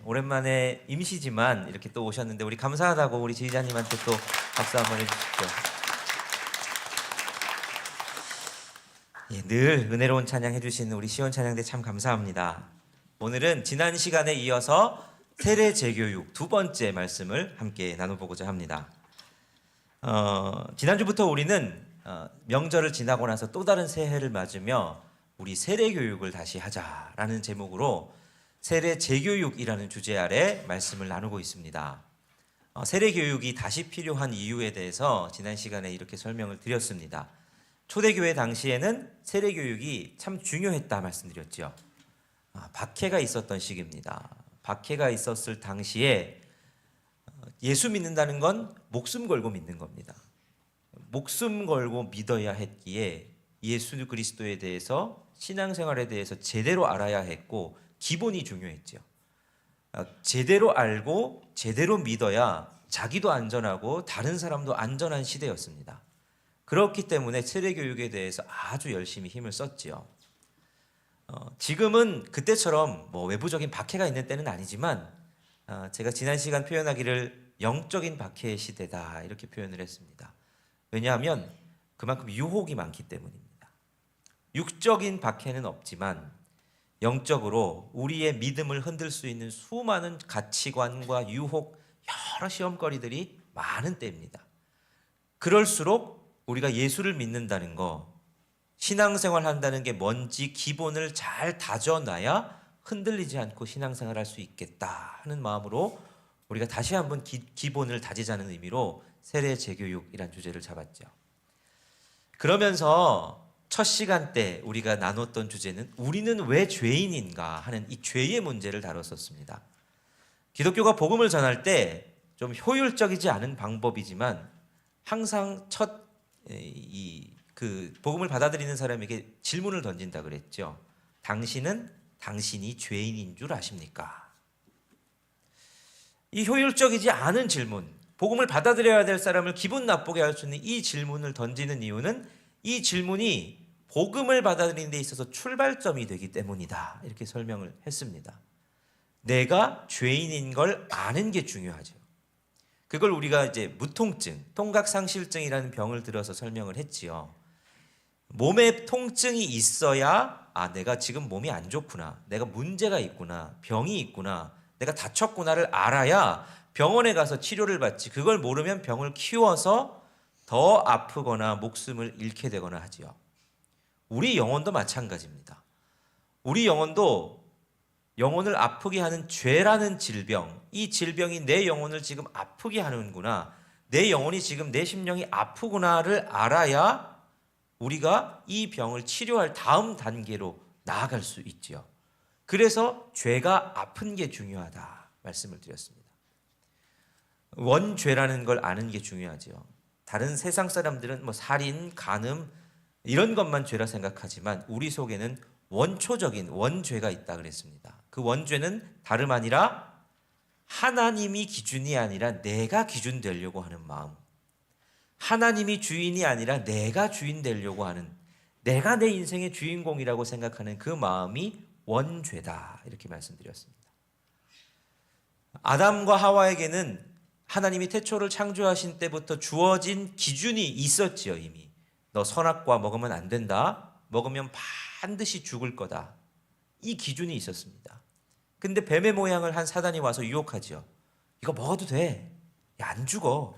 오랜만에 임시지만 이렇게 또 오셨는데 우리 감사하다고 우리 지휘자님한테 또 박수 한번 해주십시오. 예, 늘 은혜로운 찬양 해주시는 우리 시온 찬양대 참 감사합니다. 오늘은 지난 시간에 이어서 세례 재교육 두 번째 말씀을 함께 나눠보고자 합니다. 지난주부터 우리는 명절을 지나고 나서 또 다른 새해를 맞으며 우리 세례 교육을 다시 하자라는 제목으로 세례 재교육이라는 주제 아래 말씀을 나누고 있습니다. 세례 교육이 다시 필요한 이유에 대해서 지난 시간에 이렇게 설명을 드렸습니다. 초대교회 당시에는 세례 교육이 참 중요했다 말씀드렸죠. 박해가 있었던 시기입니다. 박해가 있었을 당시에 예수 믿는다는 건 목숨 걸고 믿는 겁니다. 목숨 걸고 믿어야 했기에 예수 그리스도에 대해서 신앙생활에 대해서 제대로 알아야 했고 기본이 중요했죠. 제대로 알고 제대로 믿어야 자기도 안전하고 다른 사람도 안전한 시대였습니다. 그렇기 때문에 세례 교육에 대해서 아주 열심히 힘을 썼지요. 지금은 그때처럼 외부적인 박해가 있는 때는 아니지만 제가 지난 시간 표현하기를 영적인 박해의 시대다 이렇게 표현을 했습니다. 왜냐하면 그만큼 유혹이 많기 때문입니다. 육적인 박해는 없지만 영적으로 우리의 믿음을 흔들 수 있는 수많은 가치관과 유혹, 여러 시험거리들이 많은 때입니다. 그럴수록 우리가 예수를 믿는다는 거, 신앙생활 한다는 게 뭔지 기본을 잘 다져놔야 흔들리지 않고 신앙생활 할 수 있겠다 하는 마음으로 우리가 다시 한번 기본을 다지자는 의미로 세례 재교육이란 주제를 잡았죠. 그러면서 첫 시간 때 우리가 나눴던 주제는 우리는 왜 죄인인가 하는 이 죄의 문제를 다뤘었습니다. 기독교가 복음을 전할 때 좀 효율적이지 않은 방법이지만 항상 첫 복음을 받아들이는 사람에게 질문을 던진다 그랬죠. 당신이 죄인인 줄 아십니까? 이 효율적이지 않은 질문, 복음을 받아들여야 될 사람을 기분 나쁘게 할 수 있는 이 질문을 던지는 이유는 이 질문이 복음을 받아들이는 데 있어서 출발점이 되기 때문이다. 이렇게 설명을 했습니다. 내가 죄인인 걸 아는 게 중요하죠. 그걸 우리가 이제 무통증, 통각상실증이라는 병을 들어서 설명을 했지요. 몸에 통증이 있어야 내가 지금 몸이 안 좋구나, 내가 문제가 있구나, 병이 있구나, 내가 다쳤구나를 알아야 병원에 가서 치료를 받지. 그걸 모르면 병을 키워서 더 아프거나 목숨을 잃게 되거나 하지요. 우리 영혼도 마찬가지입니다. 우리 영혼도 영혼을 아프게 하는 죄라는 질병, 이 질병이 내 영혼을 지금 아프게 하는구나, 내 영혼이 지금 내 심령이 아프구나를 알아야 우리가 이 병을 치료할 다음 단계로 나아갈 수 있지요. 그래서 죄가 아픈 게 중요하다 말씀을 드렸습니다. 원죄라는 걸 아는 게 중요하죠. 다른 세상 사람들은 살인, 간음 이런 것만 죄라 생각하지만 우리 속에는 원초적인 원죄가 있다 그랬습니다. 그 원죄는 다름 아니라 하나님이 기준이 아니라 내가 기준 되려고 하는 마음, 하나님이 주인이 아니라 내가 주인 되려고 하는, 내가 내 인생의 주인공이라고 생각하는 그 마음이 원죄다 이렇게 말씀드렸습니다. 아담과 하와에게는 하나님이 태초를 창조하신 때부터 주어진 기준이 있었지요. 이미 너 선악과 먹으면 안 된다, 먹으면 반드시 죽을 거다, 이 기준이 있었습니다. 근데 뱀의 모양을 한 사단이 와서 유혹하죠. 이거 먹어도 돼, 야, 안 죽어,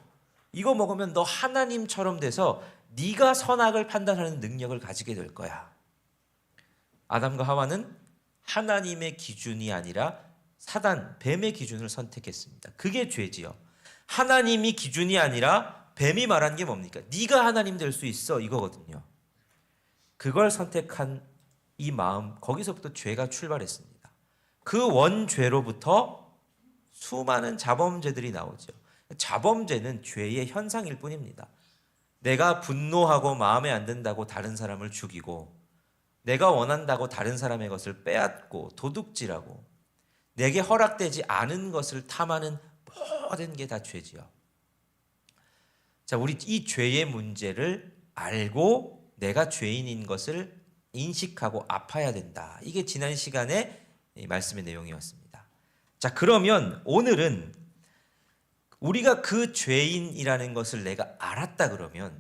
이거 먹으면 너 하나님처럼 돼서 네가 선악을 판단하는 능력을 가지게 될 거야. 아담과 하와는 하나님의 기준이 아니라 사단, 뱀의 기준을 선택했습니다. 그게 죄지요. 하나님이 기준이 아니라 뱀이 말한 게 뭡니까? 네가 하나님 될 수 있어, 이거거든요. 그걸 선택한 이 마음, 거기서부터 죄가 출발했습니다. 그 원죄로부터 수많은 자범죄들이 나오죠. 자범죄는 죄의 현상일 뿐입니다. 내가 분노하고 마음에 안 든다고 다른 사람을 죽이고, 내가 원한다고 다른 사람의 것을 빼앗고 도둑질하고, 내게 허락되지 않은 것을 탐하는 모든 게 다 죄지요. 자, 우리 이 죄의 문제를 알고 내가 죄인인 것을 인식하고 아파야 된다. 이게 지난 시간에 말씀의 내용이었습니다. 자, 그러면 오늘은 우리가 그 죄인이라는 것을 내가 알았다 그러면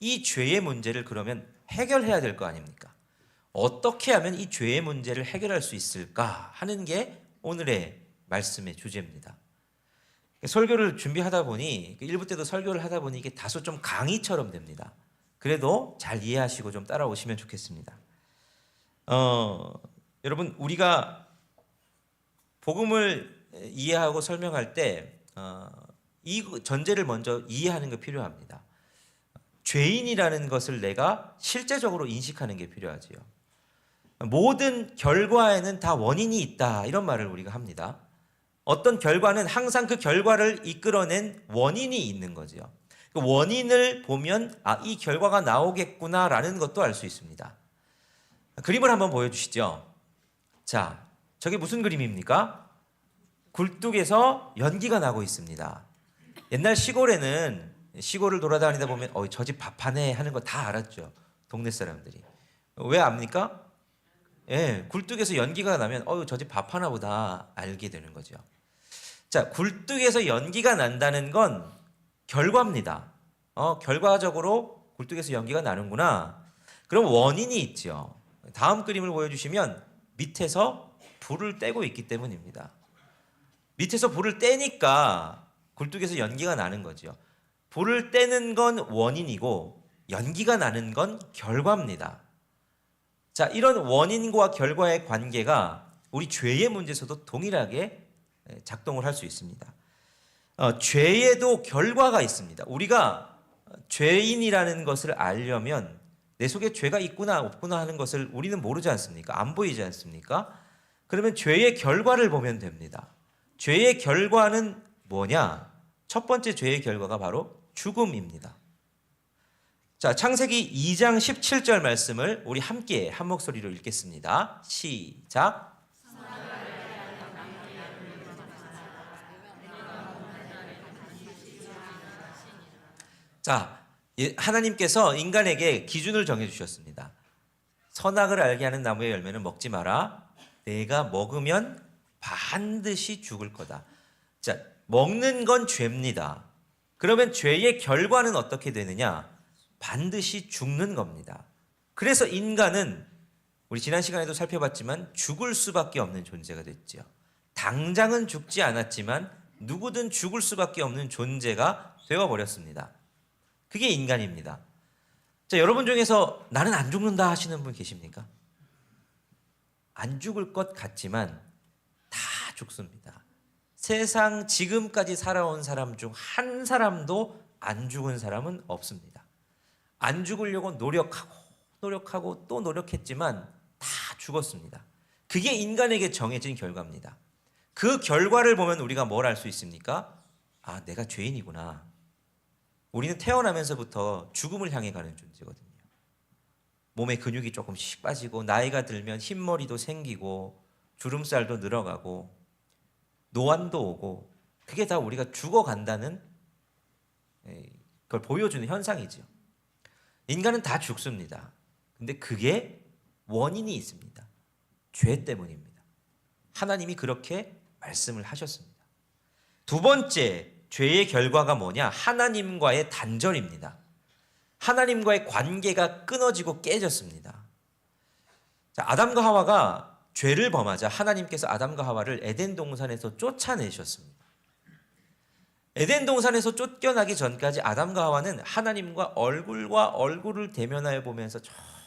이 죄의 문제를 그러면 해결해야 될 거 아닙니까? 어떻게 하면 이 죄의 문제를 해결할 수 있을까 하는 게 오늘의 말씀의 주제입니다. 설교를 준비하다 보니 1부 때도 설교를 하다 보니 이게 다소 좀 강의처럼 됩니다. 그래도 잘 이해하시고 좀 따라오시면 좋겠습니다. 여러분, 우리가 복음을 이해하고 설명할 때 이 전제를 먼저 이해하는 게 필요합니다. 죄인이라는 것을 내가 실제적으로 인식하는 게 필요하지요. 모든 결과에는 다 원인이 있다, 이런 말을 우리가 합니다. 어떤 결과는 항상 그 결과를 이끌어낸 원인이 있는 거죠. 그 원인을 보면 이 결과가 나오겠구나라는 것도 알 수 있습니다. 그림을 한번 보여주시죠. 자, 저게 무슨 그림입니까? 굴뚝에서 연기가 나고 있습니다. 옛날 시골에는 시골을 돌아다니다 보면 저 집 밥하네 하는 거 다 알았죠. 동네 사람들이. 왜 압니까? 예, 굴뚝에서 연기가 나면 저 집 밥하나 보다 알게 되는 거죠. 자, 굴뚝에서 연기가 난다는 건 결과입니다. 결과적으로 굴뚝에서 연기가 나는구나. 그럼 원인이 있죠. 다음 그림을 보여주시면 밑에서 불을 떼고 있기 때문입니다. 밑에서 불을 떼니까 굴뚝에서 연기가 나는 거죠. 불을 떼는 건 원인이고 연기가 나는 건 결과입니다. 자, 이런 원인과 결과의 관계가 우리 죄의 문제에서도 동일하게 작동을 할 수 있습니다. 죄에도 결과가 있습니다. 우리가 죄인이라는 것을 알려면 내 속에 죄가 있구나 없구나 하는 것을 우리는 모르지 않습니까? 안 보이지 않습니까? 그러면 죄의 결과를 보면 됩니다. 죄의 결과는 뭐냐? 첫 번째 죄의 결과가 바로 죽음입니다. 자, 창세기 2장 17절 말씀을 우리 함께 한 목소리로 읽겠습니다. 시작. 자, 하나님께서 인간에게 기준을 정해 주셨습니다. 선악을 알게 하는 나무의 열매는 먹지 마라. 내가 먹으면 반드시 죽을 거다. 자, 먹는 건 죄입니다. 그러면 죄의 결과는 어떻게 되느냐? 반드시 죽는 겁니다. 그래서 인간은 우리 지난 시간에도 살펴봤지만 죽을 수밖에 없는 존재가 됐죠. 당장은 죽지 않았지만 누구든 죽을 수밖에 없는 존재가 되어버렸습니다. 그게 인간입니다. 자, 여러분 중에서 나는 안 죽는다 하시는 분 계십니까? 안 죽을 것 같지만 다 죽습니다. 세상 지금까지 살아온 사람 중 한 사람도 안 죽은 사람은 없습니다. 안 죽으려고 노력하고 또 노력했지만 다 죽었습니다. 그게 인간에게 정해진 결과입니다. 그 결과를 보면 우리가 뭘 알 수 있습니까? 내가 죄인이구나. 우리는 태어나면서부터 죽음을 향해 가는 존재거든요. 몸에 근육이 조금씩 빠지고 나이가 들면 흰머리도 생기고 주름살도 늘어가고 노안도 오고 그게 다 우리가 죽어간다는 걸 보여주는 현상이죠. 인간은 다 죽습니다. 근데 그게 원인이 있습니다. 죄 때문입니다. 하나님이 그렇게 말씀을 하셨습니다. 두 번째 죄의 결과가 뭐냐? 하나님과의 단절입니다. 하나님과의 관계가 끊어지고 깨졌습니다. 자, 아담과 하와가 죄를 범하자 하나님께서 아담과 하와를 에덴 동산에서 쫓아내셨습니다. 에덴 동산에서 쫓겨나기 전까지 아담과 하와는 하나님과 얼굴과 얼굴을 대면하여 보면서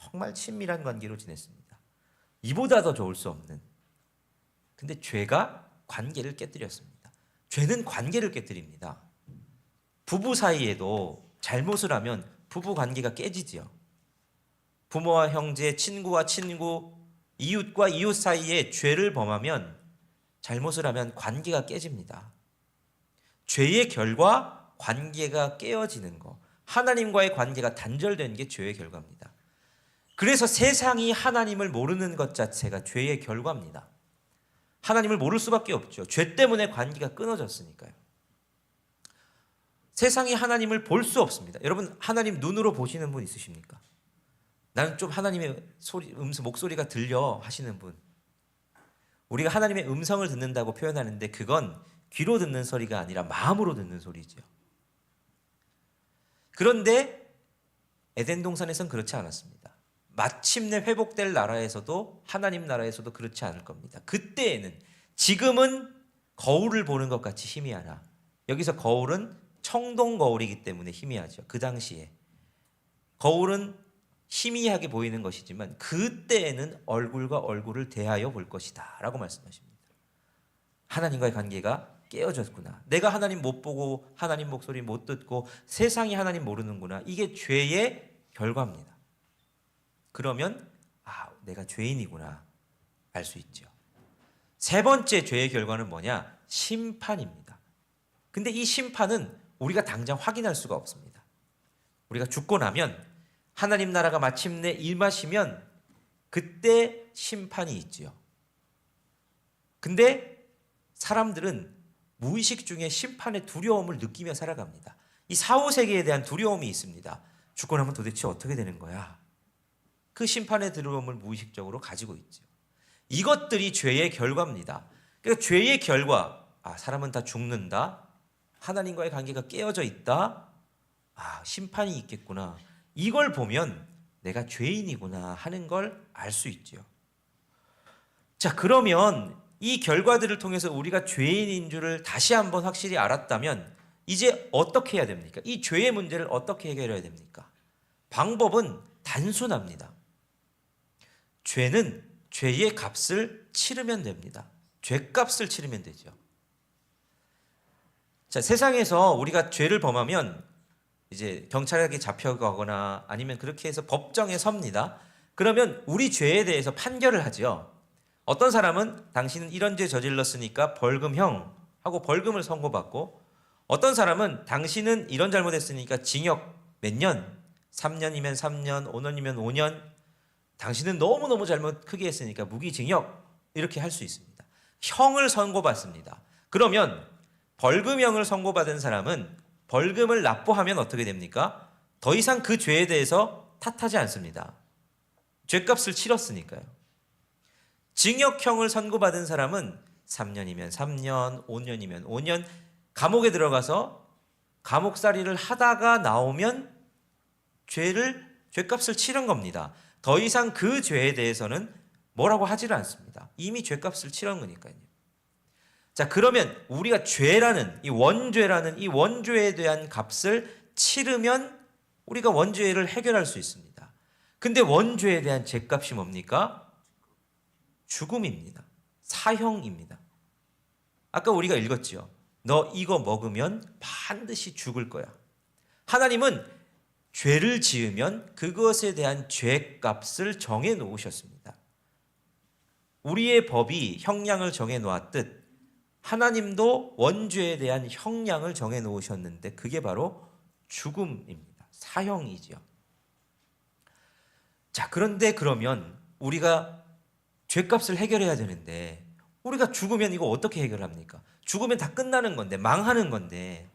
정말 친밀한 관계로 지냈습니다. 이보다 더 좋을 수 없는. 근데 죄가 관계를 깨뜨렸습니다. 죄는 관계를 깨뜨립니다. 부부 사이에도 잘못을 하면 부부 관계가 깨지지요. 부모와 형제, 친구와 친구, 이웃과 이웃 사이에 죄를 범하면 잘못을 하면 관계가 깨집니다. 죄의 결과 관계가 깨어지는 거, 하나님과의 관계가 단절된 게 죄의 결과입니다. 그래서 세상이 하나님을 모르는 것 자체가 죄의 결과입니다. 하나님을 모를 수밖에 없죠. 죄 때문에 관계가 끊어졌으니까요. 세상이 하나님을 볼 수 없습니다. 여러분, 하나님 눈으로 보시는 분 있으십니까? 나는 좀 하나님의 목소리가 들려 하시는 분. 우리가 하나님의 음성을 듣는다고 표현하는데 그건 귀로 듣는 소리가 아니라 마음으로 듣는 소리죠. 그런데 에덴 동산에선 그렇지 않았습니다. 마침내 회복될 나라에서도 하나님 나라에서도 그렇지 않을 겁니다. 그때에는 지금은 거울을 보는 것 같이 희미하나, 여기서 거울은 청동 거울이기 때문에 희미하죠. 그 당시에 거울은 희미하게 보이는 것이지만 그때에는 얼굴과 얼굴을 대하여 볼 것이다 라고 말씀하십니다. 하나님과의 관계가 깨어졌구나. 내가 하나님 못 보고 하나님 목소리 못 듣고 세상이 하나님 모르는구나. 이게 죄의 결과입니다. 그러면 내가 죄인이구나 알 수 있죠. 세 번째 죄의 결과는 뭐냐? 심판입니다. 근데 이 심판은 우리가 당장 확인할 수가 없습니다. 우리가 죽고 나면 하나님 나라가 마침내 임하시면 그때 심판이 있지요. 근데 사람들은 무의식 중에 심판의 두려움을 느끼며 살아갑니다. 이 사후세계에 대한 두려움이 있습니다. 죽고 나면 도대체 어떻게 되는 거야? 그 심판의 두려움을 무의식적으로 가지고 있죠. 이것들이 죄의 결과입니다. 그러니까 죄의 결과, 사람은 다 죽는다. 하나님과의 관계가 깨어져 있다. 심판이 있겠구나. 이걸 보면 내가 죄인이구나 하는 걸 알 수 있죠. 자, 그러면 이 결과들을 통해서 우리가 죄인인 줄을 다시 한번 확실히 알았다면 이제 어떻게 해야 됩니까? 이 죄의 문제를 어떻게 해결해야 됩니까? 방법은 단순합니다. 죄는 죄의 값을 치르면 됩니다. 죄값을 치르면 되죠. 자, 세상에서 우리가 죄를 범하면 이제 경찰에게 잡혀가거나 아니면 그렇게 해서 법정에 섭니다. 그러면 우리 죄에 대해서 판결을 하죠. 어떤 사람은 당신은 이런 죄 저질렀으니까 벌금형 하고 벌금을 선고받고, 어떤 사람은 당신은 이런 잘못했으니까 징역 몇 년, 3년이면 3년, 5년이면 5년, 당신은 너무너무 잘못 크게 했으니까 무기징역, 이렇게 할 수 있습니다. 형을 선고받습니다. 그러면 벌금형을 선고받은 사람은 벌금을 납부하면 어떻게 됩니까? 더 이상 그 죄에 대해서 탓하지 않습니다. 죄값을 치렀으니까요. 징역형을 선고받은 사람은 3년이면 3년, 5년이면 5년 감옥에 들어가서 감옥살이를 하다가 나오면 죄값을 치른 겁니다. 더 이상 그 죄에 대해서는 뭐라고 하지를 않습니다. 이미 죄값을 치른 거니까요. 자, 그러면 우리가 죄라는 이 원죄에 대한 값을 치르면 우리가 원죄를 해결할 수 있습니다. 근데 원죄에 대한 죄값이 뭡니까? 죽음입니다. 사형입니다. 아까 우리가 읽었지요. 너 이거 먹으면 반드시 죽을 거야. 하나님은 죄를 지으면 그것에 대한 죄값을 정해 놓으셨습니다. 우리의 법이 형량을 정해 놓았듯 하나님도 원죄에 대한 형량을 정해 놓으셨는데 그게 바로 죽음입니다. 사형이죠. 자, 그런데 그러면 우리가 죄값을 해결해야 되는데 우리가 죽으면 이거 어떻게 해결합니까? 죽으면 다 끝나는 건데, 망하는 건데,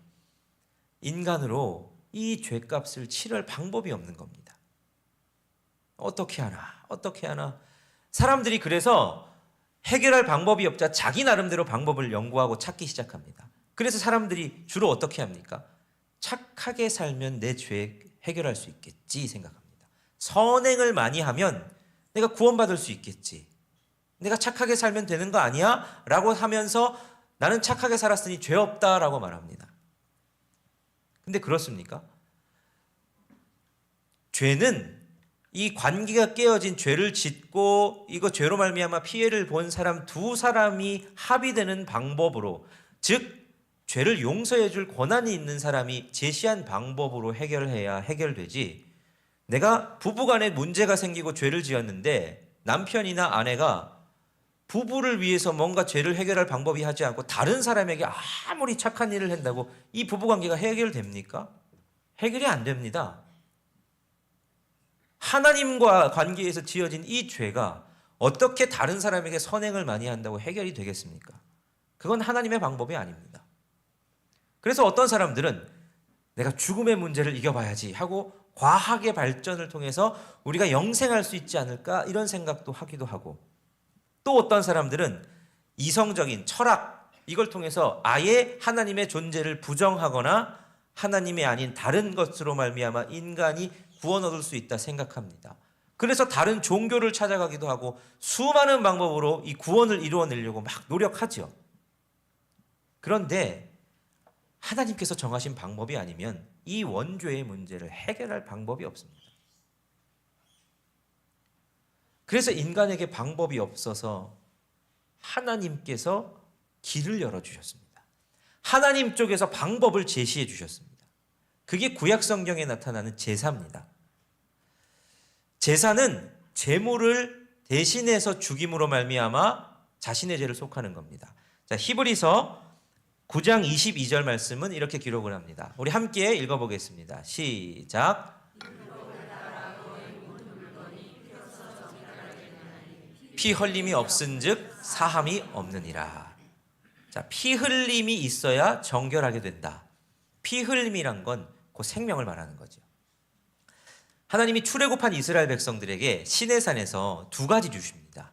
인간으로 이 죄값을 치를 방법이 없는 겁니다. 어떻게 하나? 사람들이 그래서 해결할 방법이 없자 자기 나름대로 방법을 연구하고 찾기 시작합니다. 그래서 사람들이 주로 어떻게 합니까? 착하게 살면 내 죄 해결할 수 있겠지 생각합니다. 선행을 많이 하면 내가 구원받을 수 있겠지. 내가 착하게 살면 되는 거 아니야? 라고 하면서 나는 착하게 살았으니 죄 없다라고 말합니다. 근데 그렇습니까? 죄는 이 관계가 깨어진 죄를 짓고 이거 죄로 말미암아 피해를 본 사람 두 사람이 합의되는 방법으로, 즉 죄를 용서해 줄 권한이 있는 사람이 제시한 방법으로 해결해야 해결되지, 내가 부부간에 문제가 생기고 죄를 지었는데 남편이나 아내가 부부를 위해서 뭔가 죄를 해결할 방법이 하지 않고 다른 사람에게 아무리 착한 일을 한다고 이 부부관계가 해결됩니까? 해결이 안 됩니다. 하나님과 관계에서 지어진 이 죄가 어떻게 다른 사람에게 선행을 많이 한다고 해결이 되겠습니까? 그건 하나님의 방법이 아닙니다. 그래서 어떤 사람들은 내가 죽음의 문제를 이겨봐야지 하고 과학의 발전을 통해서 우리가 영생할 수 있지 않을까 이런 생각도 하기도 하고, 또 어떤 사람들은 이성적인 철학, 이걸 통해서 아예 하나님의 존재를 부정하거나 하나님이 아닌 다른 것으로 말미암아 인간이 구원 얻을 수 있다 생각합니다. 그래서 다른 종교를 찾아가기도 하고 수많은 방법으로 이 구원을 이루어내려고 막 노력하죠. 그런데 하나님께서 정하신 방법이 아니면 이 원죄의 문제를 해결할 방법이 없습니다. 그래서 인간에게 방법이 없어서 하나님께서 길을 열어주셨습니다. 하나님 쪽에서 방법을 제시해 주셨습니다. 그게 구약 성경에 나타나는 제사입니다. 제사는 제물을 대신해서 죽임으로 말미암아 자신의 죄를 속하는 겁니다. 자, 히브리서 9장 22절 말씀은 이렇게 기록을 합니다. 우리 함께 읽어보겠습니다. 시작. 피 흘림이 없은즉 사함이 없느니라. 자, 피 흘림이 있어야 정결하게 된다. 피 흘림이란 건 그 생명을 말하는 거죠. 하나님이 출애굽한 이스라엘 백성들에게 시내산에서 두 가지 주십니다.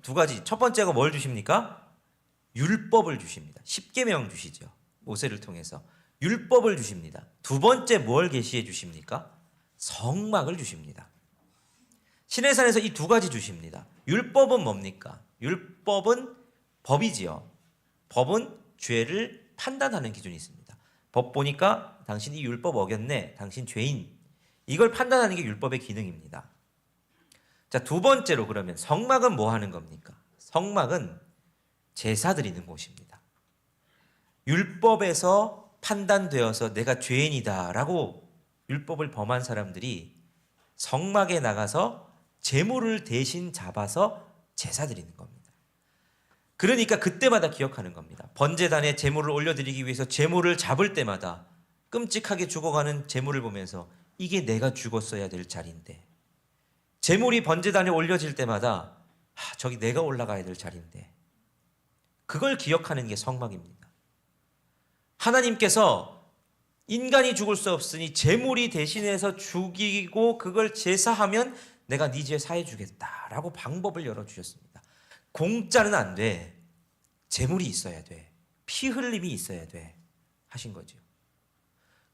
두 가지. 첫 번째가 뭘 주십니까? 율법을 주십니다. 십계명 주시죠. 모세를 통해서 율법을 주십니다. 두 번째 뭘 계시해 주십니까? 성막을 주십니다. 시내산에서 이 두 가지 주십니다. 율법은 뭡니까? 율법은 법이지요. 법은 죄를 판단하는 기준이 있습니다. 법 보니까 당신 이 율법 어겼네. 당신 죄인. 이걸 판단하는 게 율법의 기능입니다. 자, 두 번째로 그러면 성막은 뭐 하는 겁니까? 성막은 제사 드리는 곳입니다. 율법에서 판단되어서 내가 죄인이다라고 율법을 범한 사람들이 성막에 나가서 제물을 대신 잡아서 제사 드리는 겁니다. 그러니까 그때마다 기억하는 겁니다. 번제단에 제물을 올려드리기 위해서 제물을 잡을 때마다 끔찍하게 죽어가는 제물을 보면서 이게 내가 죽었어야 될 자리인데, 제물이 번제단에 올려질 때마다 저기 내가 올라가야 될 자리인데, 그걸 기억하는 게 성막입니다. 하나님께서 인간이 죽을 수 없으니 제물이 대신해서 죽이고 그걸 제사하면 내가 네 죄 사해 주겠다라고 방법을 열어주셨습니다. 공짜는 안 돼. 제물이 있어야 돼. 피 흘림이 있어야 돼. 하신 거죠.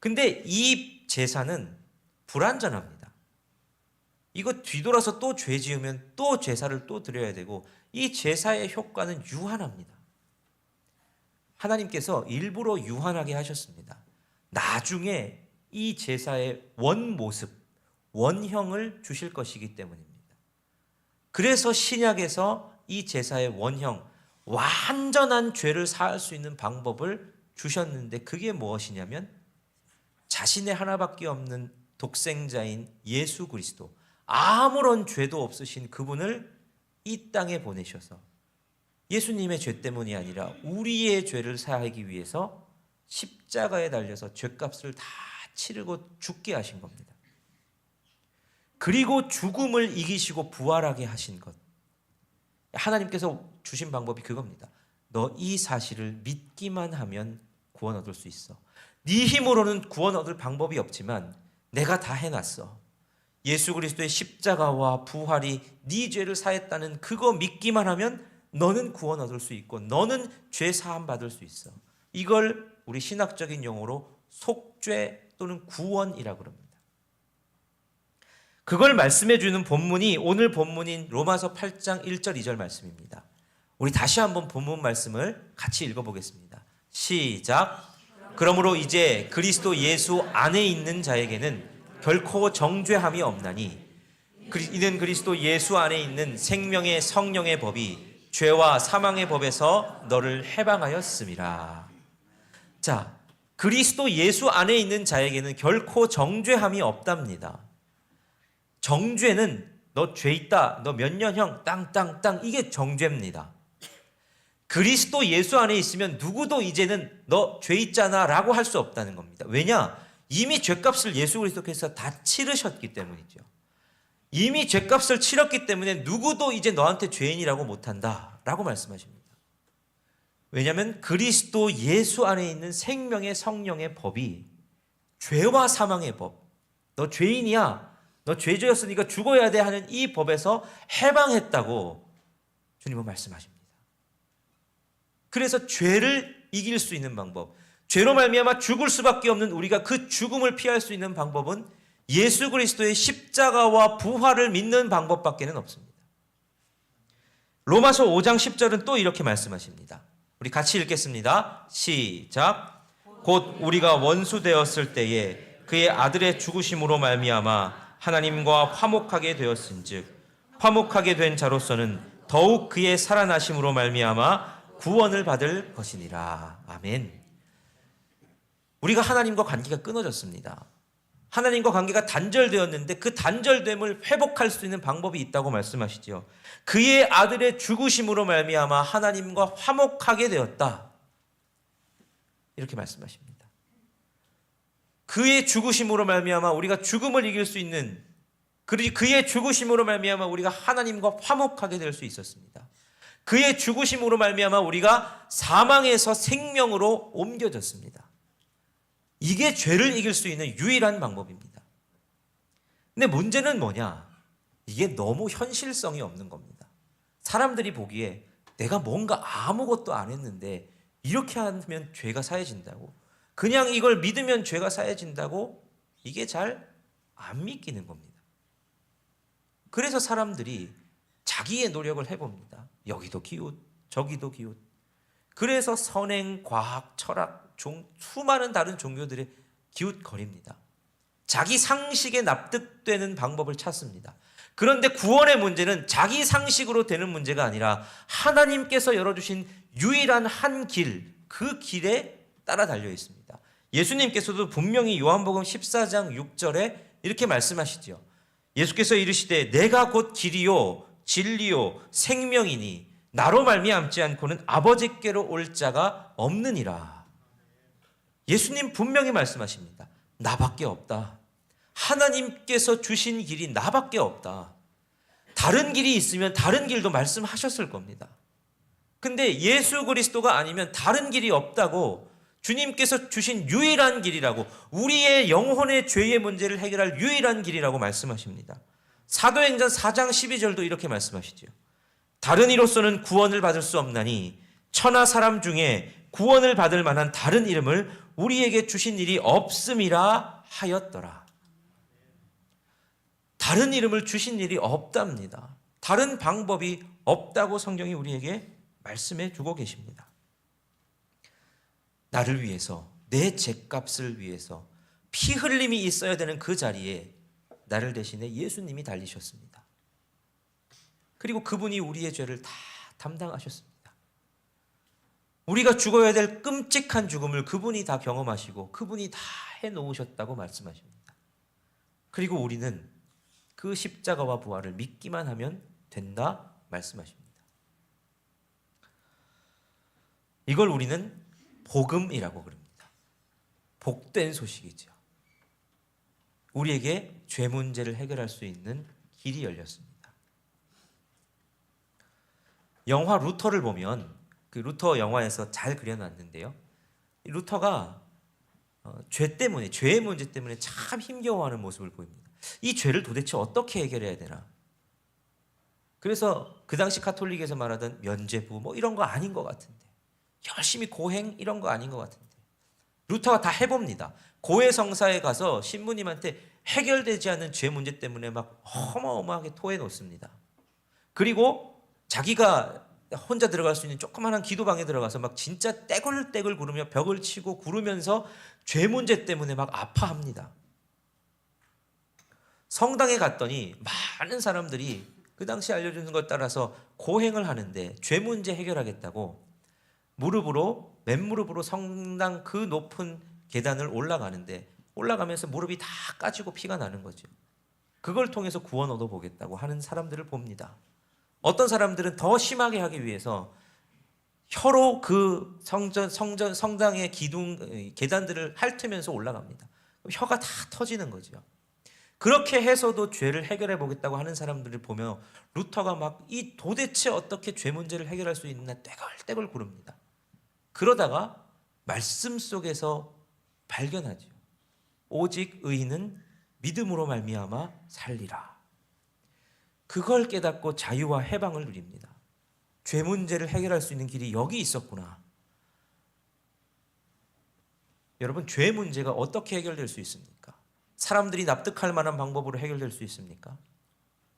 근데 이 제사는 불완전합니다. 이거 뒤돌아서 또 죄 지으면 또 제사를 또 드려야 되고, 이 제사의 효과는 유한합니다. 하나님께서 일부러 유한하게 하셨습니다. 나중에 이 제사의 원모습, 원형을 주실 것이기 때문입니다. 그래서 신약에서 이 제사의 원형, 완전한 죄를 사할 수 있는 방법을 주셨는데, 그게 무엇이냐면 자신의 하나밖에 없는 독생자인 예수 그리스도, 아무런 죄도 없으신 그분을 이 땅에 보내셔서 예수님의 죄 때문이 아니라 우리의 죄를 사하기 위해서 십자가에 달려서 죄값을 다 치르고 죽게 하신 겁니다. 그리고 죽음을 이기시고 부활하게 하신 것, 하나님께서 주신 방법이 그겁니다. 너 이 사실을 믿기만 하면 구원 얻을 수 있어. 네 힘으로는 구원 얻을 방법이 없지만 내가 다 해놨어. 예수 그리스도의 십자가와 부활이 네 죄를 사했다는 그거 믿기만 하면 너는 구원 얻을 수 있고 너는 죄 사함 받을 수 있어. 이걸 우리 신학적인 용어로 속죄 또는 구원이라고 합니다. 그걸 말씀해 주는 본문이 오늘 본문인 로마서 8장 1절 2절 말씀입니다. 우리 다시 한번 본문 말씀을 같이 읽어보겠습니다. 시작. 그러므로 이제 그리스도 예수 안에 있는 자에게는 결코 정죄함이 없나니 이는 그리스도 예수 안에 있는 생명의 성령의 법이 죄와 사망의 법에서 너를 해방하였음이라. 자, 그리스도 예수 안에 있는 자에게는 결코 정죄함이 없답니다. 정죄는 너 죄 있다, 너 몇 년형 땅땅땅, 이게 정죄입니다. 그리스도 예수 안에 있으면 누구도 이제는 너 죄 있잖아 라고 할 수 없다는 겁니다. 왜냐? 이미 죄값을 예수 그리스도께서 다 치르셨기 때문이죠. 이미 죄값을 치렀기 때문에 누구도 이제 너한테 죄인이라고 못한다 라고 말씀하십니다. 왜냐하면 그리스도 예수 안에 있는 생명의 성령의 법이 죄와 사망의 법, 너 죄인이야, 너 죄져였으니까 죽어야 돼 하는 이 법에서 해방했다고 주님은 말씀하십니다. 그래서 죄를 이길 수 있는 방법, 죄로 말미암아 죽을 수밖에 없는 우리가 그 죽음을 피할 수 있는 방법은 예수 그리스도의 십자가와 부활을 믿는 방법밖에는 없습니다. 로마서 5장 10절은 또 이렇게 말씀하십니다. 우리 같이 읽겠습니다. 시작. 곧 우리가 원수 되었을 때에 그의 아들의 죽으심으로 말미암아 하나님과 화목하게 되었은즉 화목하게 된 자로서는 더욱 그의 살아나심으로 말미암아 구원을 받을 것이니라. 아멘. 우리가 하나님과 관계가 끊어졌습니다. 하나님과 관계가 단절되었는데 그 단절됨을 회복할 수 있는 방법이 있다고 말씀하시죠. 그의 아들의 죽으심으로 말미암아 하나님과 화목하게 되었다. 이렇게 말씀하십니다. 그의 죽으심으로 말미암아 우리가 죽음을 이길 수 있는, 그리고 그의 죽으심으로 말미암아 우리가 하나님과 화목하게 될 수 있었습니다. 그의 죽으심으로 말미암아 우리가 사망에서 생명으로 옮겨졌습니다. 이게 죄를 이길 수 있는 유일한 방법입니다. 근데 문제는 뭐냐? 이게 너무 현실성이 없는 겁니다. 사람들이 보기에 내가 뭔가 아무것도 안 했는데 이렇게 하면 죄가 사해진다고, 그냥 이걸 믿으면 죄가 사해진다고, 이게 잘 안 믿기는 겁니다. 그래서 사람들이 자기의 노력을 해봅니다. 여기도 기웃, 저기도 기웃. 그래서 선행, 과학, 철학, 수많은 다른 종교들의 기웃거립니다. 자기 상식에 납득되는 방법을 찾습니다. 그런데 구원의 문제는 자기 상식으로 되는 문제가 아니라 하나님께서 열어주신 유일한 한 길, 그 길에 따라 달려 있습니다. 예수님께서도 분명히 요한복음 14장 6절에 이렇게 말씀하시죠. 예수께서 이르시되 내가 곧 길이요 진리요 생명이니 나로 말미암지 않고는 아버지께로 올 자가 없느니라. 예수님 분명히 말씀하십니다. 나밖에 없다. 하나님께서 주신 길이 나밖에 없다. 다른 길이 있으면 다른 길도 말씀하셨을 겁니다. 근데 예수 그리스도가 아니면 다른 길이 없다고, 주님께서 주신 유일한 길이라고, 우리의 영혼의 죄의 문제를 해결할 유일한 길이라고 말씀하십니다. 사도행전 4장 12절도 이렇게 말씀하시죠. 다른 이로서는 구원을 받을 수 없나니 천하 사람 중에 구원을 받을 만한 다른 이름을 우리에게 주신 일이 없음이라 하였더라. 다른 이름을 주신 일이 없답니다. 다른 방법이 없다고 성경이 우리에게 말씀해 주고 계십니다. 나를 위해서, 내 죄값을 위해서 피 흘림이 있어야 되는 그 자리에 나를 대신해 예수님이 달리셨습니다. 그리고 그분이 우리의 죄를 다 담당하셨습니다. 우리가 죽어야 될 끔찍한 죽음을 그분이 다 경험하시고 그분이 다 해놓으셨다고 말씀하십니다. 그리고 우리는 그 십자가와 부활을 믿기만 하면 된다 말씀하십니다. 이걸 우리는 복음이라고 그럽니다. 복된 소식이죠. 우리에게 죄 문제를 해결할 수 있는 길이 열렸습니다. 영화 루터를 보면, 그 루터 영화에서 잘 그려놨는데요, 루터가 죄 때문에, 죄의 문제 때문에 참 힘겨워하는 모습을 보입니다. 이 죄를 도대체 어떻게 해결해야 되나? 그래서 그 당시 카톨릭에서 말하던 면죄부 뭐 이런 거 아닌 것 같은데, 열심히 고행 이런 거 아닌 것 같은데, 루터가 다 해봅니다. 고해성사에 가서 신부님한테 해결되지 않는 죄 문제 때문에 막 어마어마하게 토해 놓습니다. 그리고 자기가 혼자 들어갈 수 있는 조그마한 기도방에 들어가서 막 진짜 떼굴떼굴 구르며 벽을 치고 구르면서 죄 문제 때문에 막 아파합니다. 성당에 갔더니 많은 사람들이 그 당시 알려주는 것 따라서 고행을 하는데 죄 문제 해결하겠다고 맨무릎으로 성당 그 높은 계단을 올라가는데, 올라가면서 무릎이 다 까지고 피가 나는 거죠. 그걸 통해서 구원 얻어보겠다고 하는 사람들을 봅니다. 어떤 사람들은 더 심하게 하기 위해서 혀로 그 성당의 계단들을 핥으면서 올라갑니다. 혀가 다 터지는 거죠. 그렇게 해서도 죄를 해결해 보겠다고 하는 사람들을 보며 루터가 막 이 도대체 어떻게 죄 문제를 해결할 수 있나 떼굴떼굴 구릅니다. 그러다가 말씀 속에서 발견하죠. 오직 의인은 믿음으로 말미암아 살리라. 그걸 깨닫고 자유와 해방을 누립니다. 죄 문제를 해결할 수 있는 길이 여기 있었구나. 여러분, 죄 문제가 어떻게 해결될 수 있습니까? 사람들이 납득할 만한 방법으로 해결될 수 있습니까?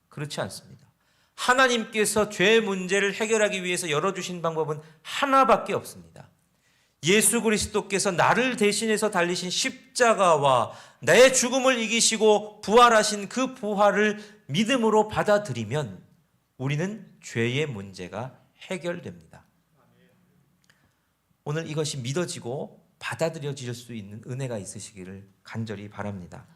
그렇지 않습니다. 하나님께서 죄 문제를 해결하기 위해서 열어주신 방법은 하나밖에 없습니다. 예수 그리스도께서 나를 대신해서 달리신 십자가와 내 죽음을 이기시고 부활하신 그 부활을 믿음으로 받아들이면 우리는 죄의 문제가 해결됩니다. 오늘 이것이 믿어지고 받아들여질 수 있는 은혜가 있으시기를 간절히 바랍니다.